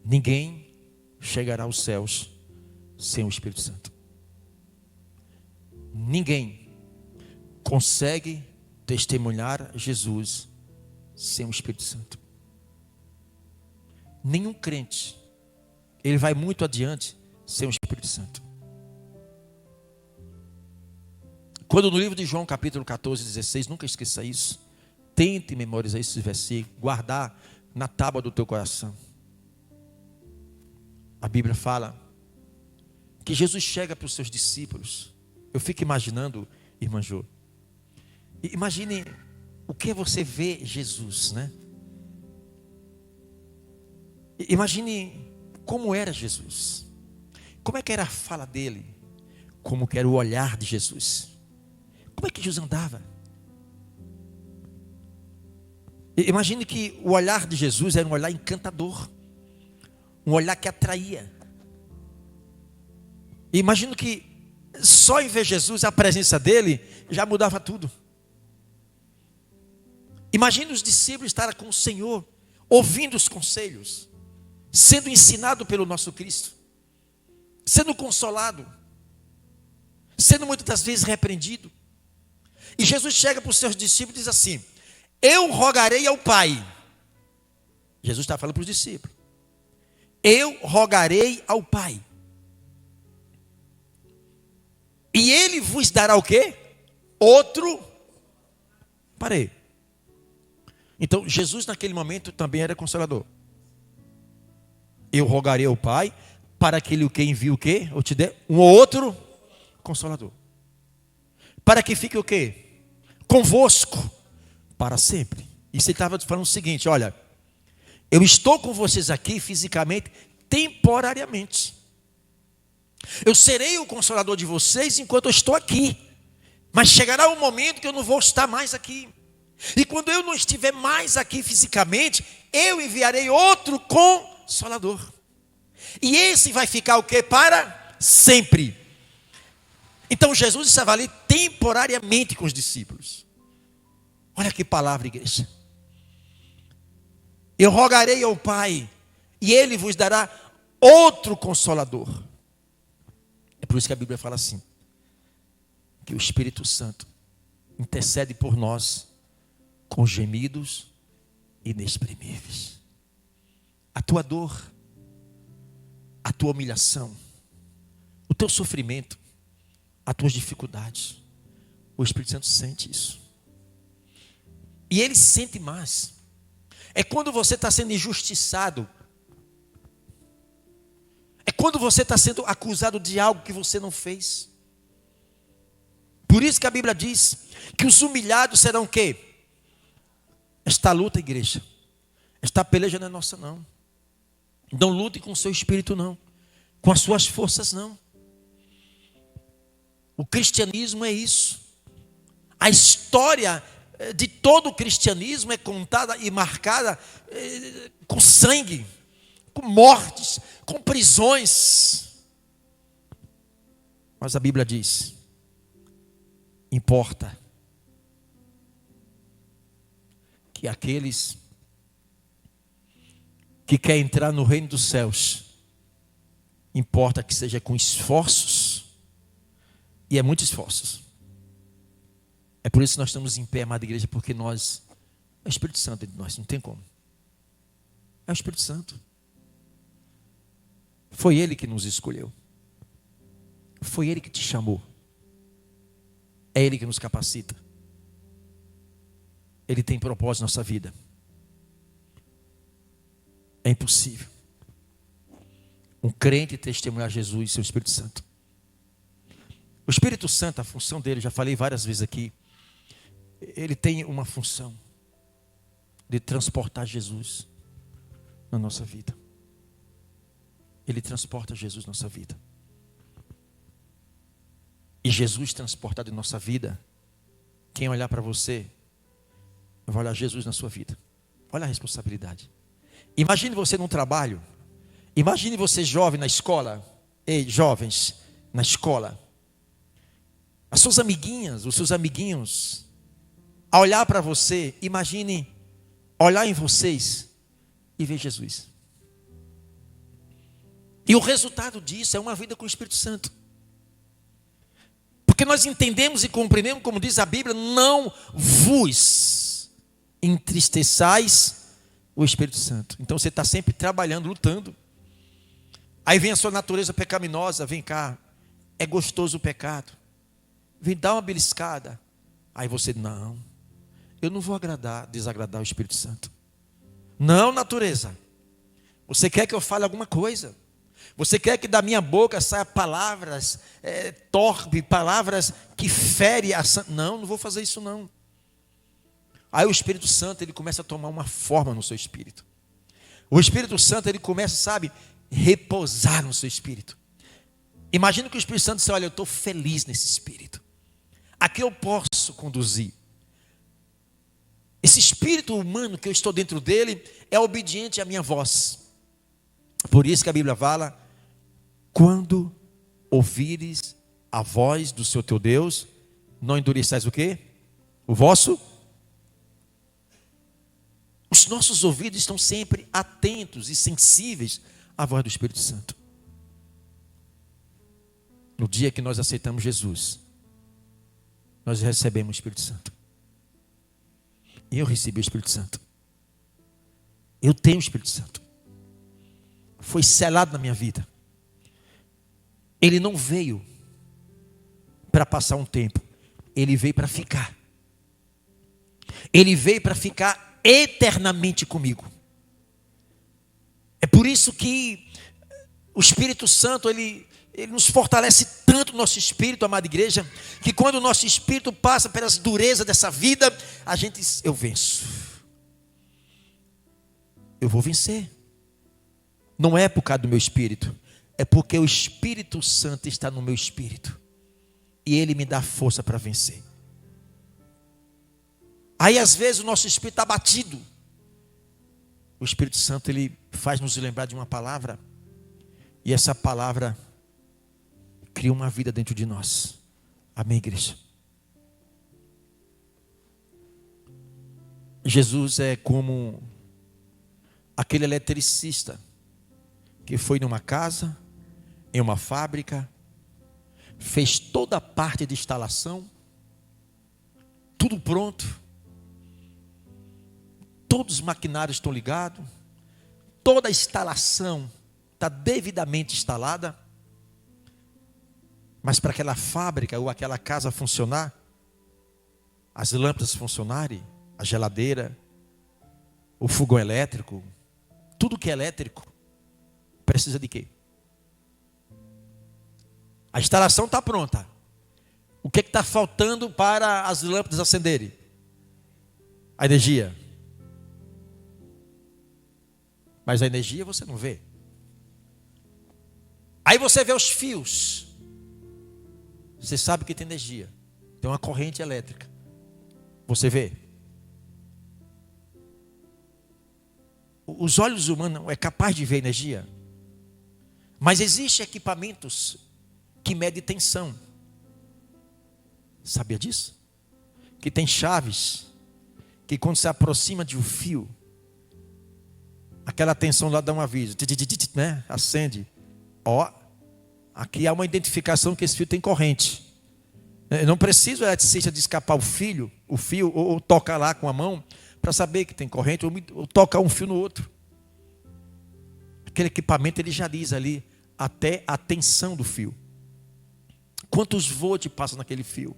Ninguém chegará aos céus sem o Espírito Santo. Ninguém consegue testemunhar Jesus sem o Espírito Santo. Nenhum crente, ele vai muito adiante sem o Espírito Santo. Quando no livro de João, capítulo 14, 16, nunca esqueça isso. Tente memorizar esses versículos, guardar na tábua do teu coração. A Bíblia fala que Jesus chega para os seus discípulos. Eu fico imaginando, irmã Jô, imagine o que você vê Jesus, né? Imagine como era Jesus. Como é que era a fala dele? Como que era o olhar de Jesus? Como é que Jesus andava? Imagine que o olhar de Jesus era um olhar encantador, um olhar que atraía. Imagino que só em ver Jesus, a presença dele já mudava tudo. Imagine os discípulos estarem com o Senhor, ouvindo os conselhos, sendo ensinado pelo nosso Cristo, sendo consolado, sendo muitas das vezes repreendido. E Jesus chega para os seus discípulos e diz assim: eu rogarei ao Pai. Jesus está falando para os discípulos. Eu rogarei ao Pai. E Ele vos dará o quê? Outro. Parei. Então, Jesus naquele momento também era consolador. Eu rogarei ao Pai para que Ele o que envie o quê? Ou te dê um outro consolador. Para que fique o quê? Convosco para sempre. Isso ele estava falando o seguinte: olha, eu estou com vocês aqui fisicamente, temporariamente. Eu serei o consolador de vocês enquanto eu estou aqui. Mas chegará um momento que eu não vou estar mais aqui. E quando eu não estiver mais aqui fisicamente, eu enviarei outro consolador. E esse vai ficar o quê? Para sempre. Então Jesus estava ali temporariamente com os discípulos. Olha que palavra, igreja. Eu rogarei ao Pai, e Ele vos dará outro consolador. É por isso que a Bíblia fala assim, que o Espírito Santo intercede por nós com gemidos inexprimíveis. A tua dor, a tua humilhação, o teu sofrimento, as tuas dificuldades, o Espírito Santo sente isso. E Ele sente mais. É quando você está sendo injustiçado. É quando você está sendo acusado de algo que você não fez. Por isso que a Bíblia diz que os humilhados serão o quê? Esta luta, igreja, esta peleja não é nossa, não. Não lute com o seu espírito, não. Com as suas forças, não. O cristianismo é isso. A história de todo o cristianismo é contada e marcada com sangue, com mortes, com prisões. Mas a Bíblia diz: importa que aqueles que querem entrar no reino dos céus, importa que seja com esforços, e é muitos esforços. É por isso que nós estamos em pé, amada igreja, porque nós, é o Espírito Santo de nós, não tem como. É o Espírito Santo. Foi Ele que nos escolheu. Foi Ele que te chamou. É Ele que nos capacita. Ele tem propósito na nossa vida. É impossível um crente testemunhar Jesus e seu Espírito Santo. O Espírito Santo, a função dele, já falei várias vezes aqui, ele tem uma função de transportar Jesus na nossa vida. Ele transporta Jesus na nossa vida. E Jesus transportado em nossa vida, quem olhar para você, vai olhar Jesus na sua vida. Olha a responsabilidade. Imagine você num trabalho. Imagine você jovem na escola. Ei, jovens, na escola. As suas amiguinhas, os seus amiguinhos, a olhar para você, imagine olhar em vocês e ver Jesus. E o resultado disso é uma vida com o Espírito Santo. Porque nós entendemos e compreendemos, como diz a Bíblia, não vos entristeçais o Espírito Santo. Então você está sempre trabalhando, lutando. Aí vem a sua natureza pecaminosa, vem cá, é gostoso o pecado. Vem dar uma beliscada. Aí você, não, eu não vou desagradar o Espírito Santo. Não, natureza. Você quer que eu fale alguma coisa? Você quer que da minha boca saia palavras torpes, palavras que ferem a Não vou fazer isso não. Aí o Espírito Santo, ele começa a tomar uma forma no seu espírito. O Espírito Santo, ele começa, sabe, repousar no seu espírito. Imagina que o Espírito Santo diz, olha, eu estou feliz nesse espírito. Aqui eu posso conduzir. Esse espírito humano que eu estou dentro dele é obediente à minha voz. Por isso que a Bíblia fala, quando ouvires a voz do seu teu Deus, não endureçais o quê? O vosso? Os nossos ouvidos estão sempre atentos e sensíveis à voz do Espírito Santo. No dia que nós aceitamos Jesus, nós recebemos o Espírito Santo. Eu recebi o Espírito Santo. Eu tenho o Espírito Santo. Foi selado na minha vida. Ele não veio para passar um tempo. Ele veio para ficar. Ele veio para ficar eternamente comigo. É por isso que o Espírito Santo, ele nos fortalece tanto o nosso espírito, amada igreja, que quando o nosso espírito passa pelas durezas dessa vida, a gente diz, eu venço. Eu vou vencer. Não é por causa do meu espírito, é porque o Espírito Santo está no meu espírito. E ele me dá força para vencer. Aí às vezes o nosso espírito está abatido. O Espírito Santo, ele faz nos lembrar de uma palavra. E essa palavra cria uma vida dentro de nós. Amém, igreja? Jesus é como aquele eletricista que foi numa casa, em uma fábrica, fez toda a parte de instalação, tudo pronto, todos os maquinários estão ligados, toda a instalação está devidamente instalada, mas para aquela fábrica ou aquela casa funcionar, as lâmpadas funcionarem, a geladeira, o fogão elétrico, tudo que é elétrico, precisa de quê? A instalação está pronta. O que está faltando para as lâmpadas acenderem? A energia. Mas a energia você não vê. Aí você vê os fios. Você sabe que tem energia. Tem uma corrente elétrica. Você vê. Os olhos humanos é capaz de ver energia. Mas existem equipamentos que medem tensão. Sabia disso? Que tem chaves que quando se aproxima de um fio, aquela tensão lá dá um aviso, né? Acende. Ó, aqui há uma identificação que esse fio tem corrente. Não precisa o eletricista de escapar o fio, ou tocar lá com a mão para saber que tem corrente, ou tocar um fio no outro. Aquele equipamento, ele já diz ali até a tensão do fio. Quantos volts passam naquele fio?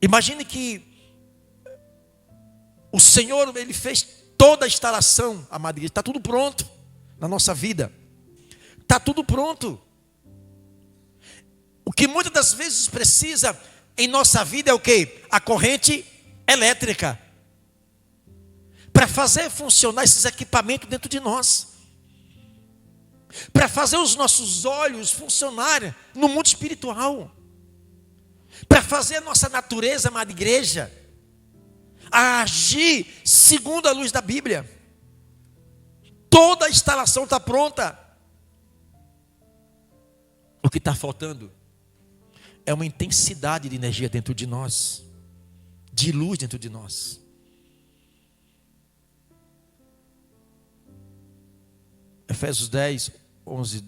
Imagine que o Senhor, ele fez toda a instalação, amada igreja, está tudo pronto na nossa vida. Está tudo pronto. O que muitas das vezes precisa em nossa vida é o quê? A corrente elétrica. Para fazer funcionar esses equipamentos dentro de nós. Para fazer os nossos olhos funcionarem no mundo espiritual. Para fazer a nossa natureza, amada igreja, a agir segundo a luz da Bíblia. Toda a instalação está pronta. O que está faltando é uma intensidade de energia dentro de nós, de luz dentro de nós. Efésios 10, 11,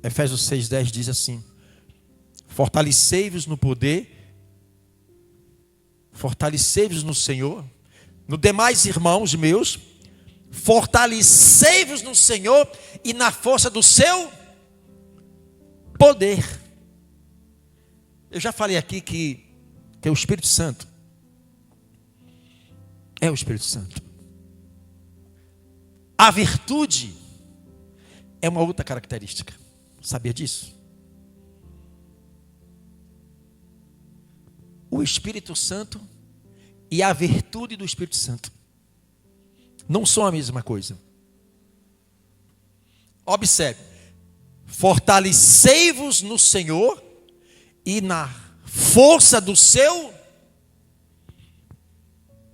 Efésios 6, 10 diz assim: fortalecei-vos no poder, fortalecei-vos no Senhor. No demais, irmãos meus, fortalecei-vos no Senhor e na força do seu poder. Eu já falei aqui que o Espírito Santo é o Espírito Santo. A virtude é uma outra característica. Sabia disso? O Espírito Santo e a virtude do Espírito Santo não são a mesma coisa. Observe: fortalecei-vos no Senhor e na força do seu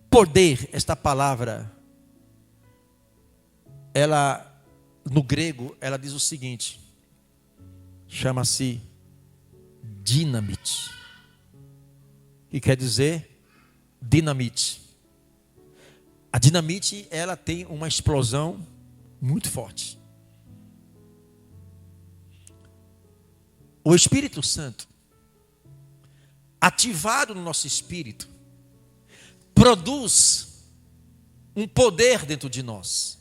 poder. Esta palavra, ela no grego, ela diz o seguinte: chama-se dinamite, que quer dizer dinamite. A dinamite, ela tem uma explosão muito forte. O Espírito Santo, ativado no nosso espírito, produz um poder dentro de nós.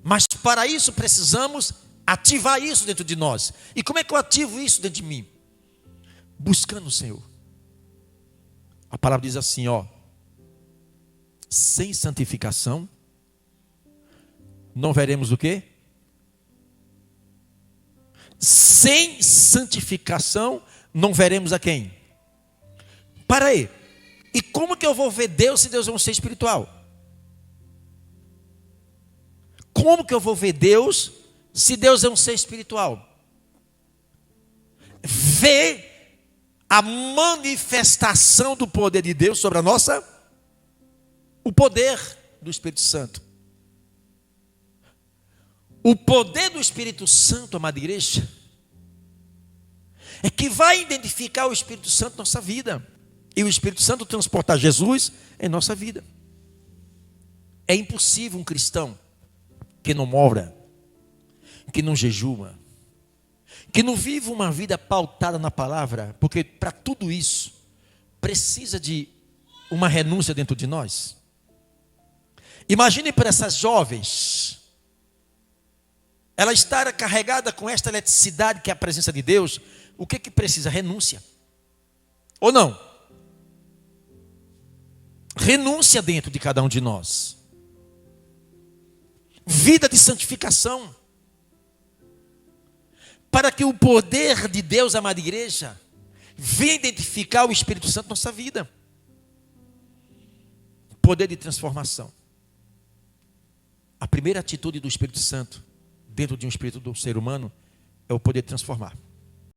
Mas para isso precisamos ativar isso dentro de nós. E como é que eu ativo isso dentro de mim? Buscando o Senhor. A palavra diz assim, sem santificação não veremos o quê? Sem santificação não veremos a quem? Para aí. E como que eu vou ver Deus se Deus é um ser espiritual? Como que eu vou ver Deus se Deus é um ser espiritual? Ver a manifestação do poder de Deus sobre a nossa, o poder do Espírito Santo. O poder do Espírito Santo, amada igreja, é que vai identificar o Espírito Santo na nossa vida. E o Espírito Santo transportar Jesus em nossa vida. É impossível um cristão que não ora, que não jejuma, que não vive uma vida pautada na palavra, porque para tudo isso precisa de uma renúncia dentro de nós. Imagine para essas jovens, ela estar carregada com esta eletricidade que é a presença de Deus. O que precisa? Renúncia. Ou não? Renúncia dentro de cada um de nós. Vida de santificação. Para que o poder de Deus, amada igreja, venha identificar o Espírito Santo na nossa vida. Poder de transformação. A primeira atitude do Espírito Santo dentro de um espírito do ser humano é o poder de transformar.